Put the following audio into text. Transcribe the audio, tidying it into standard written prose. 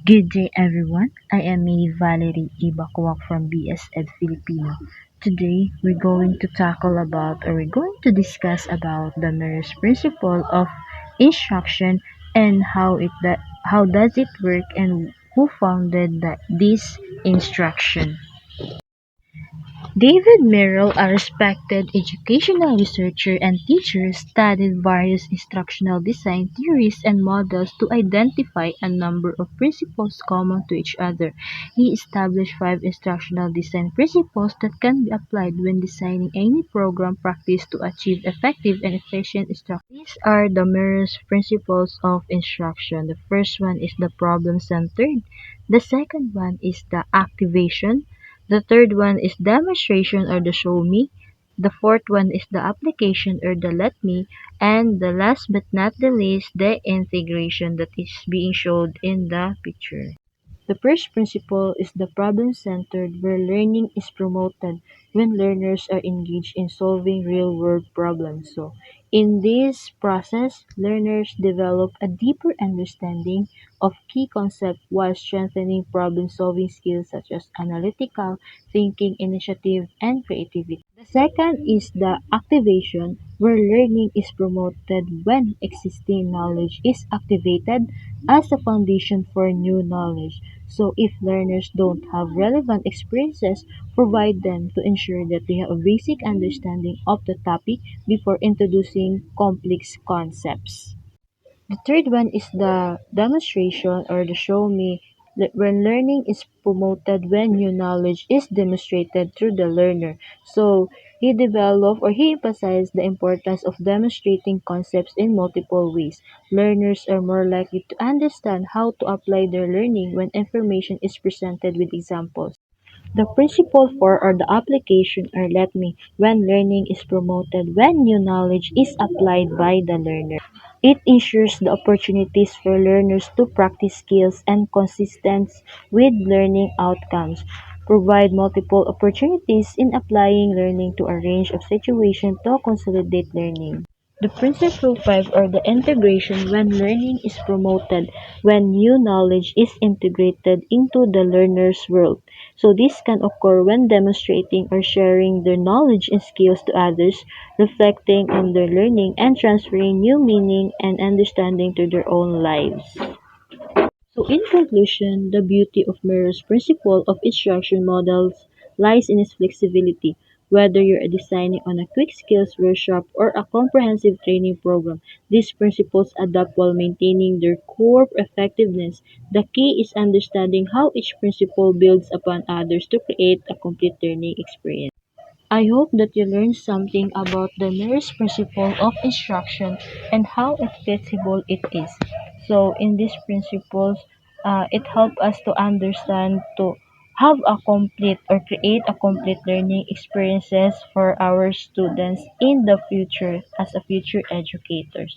Good day everyone, I am May Valerie Ibakwak from BSED Filipino. Today we're going to discuss about the Mayor's principle of instruction and how does it work and who founded this instruction. David Merrill, a respected educational researcher and teacher, studied various instructional design theories and models to identify a number of principles common to each other. He established five instructional design principles that can be applied when designing any program practice to achieve effective and efficient instruction. These are the Merrill's principles of instruction. The first one is the problem-centered. The second one is the activation. The third one is demonstration or the show me. The fourth one is the application or the let me. And the last but not the least, the integration that is being showed in the picture. The first principle is the problem-centered, where learning is promoted when learners are engaged in solving real-world problems. So, in this process, learners develop a deeper understanding of key concepts while strengthening problem-solving skills such as analytical thinking, initiative, and creativity. The second is the activation, where learning is promoted when existing knowledge is activated as a foundation for new knowledge. So if learners don't have relevant experiences, provide them to ensure that they have a basic understanding of the topic before introducing complex concepts. The third one is the demonstration or the show me, when learning is promoted when new knowledge is demonstrated through the learner. So he developed or he emphasized the importance of demonstrating concepts in multiple ways. Learners are more likely to understand how to apply their learning when information is presented with examples. The principle for or the application or let me when learning is promoted when new knowledge is applied by the learner. It ensures the opportunities for learners to practice skills and consistent with learning outcomes. Provide multiple opportunities in applying learning to a range of situations to consolidate learning. The principle 5 or the integration when learning is promoted when new knowledge is integrated into the learner's world. So this can occur when demonstrating or sharing their knowledge and skills to others, reflecting on their learning and transferring new meaning and understanding to their own lives. So in conclusion, the beauty of Merrill's principle of instruction models lies in its flexibility. Whether you're designing on a quick skills workshop or a comprehensive training program, these principles adapt while maintaining their core effectiveness. The key is understanding how each principle builds upon others to create a complete learning experience. I hope that you learned something about the Merrill's principle of instruction and how accessible it is. So, in these principles, it helps us to understand to have a complete or create a complete learning experiences for our students in the future as a future educators.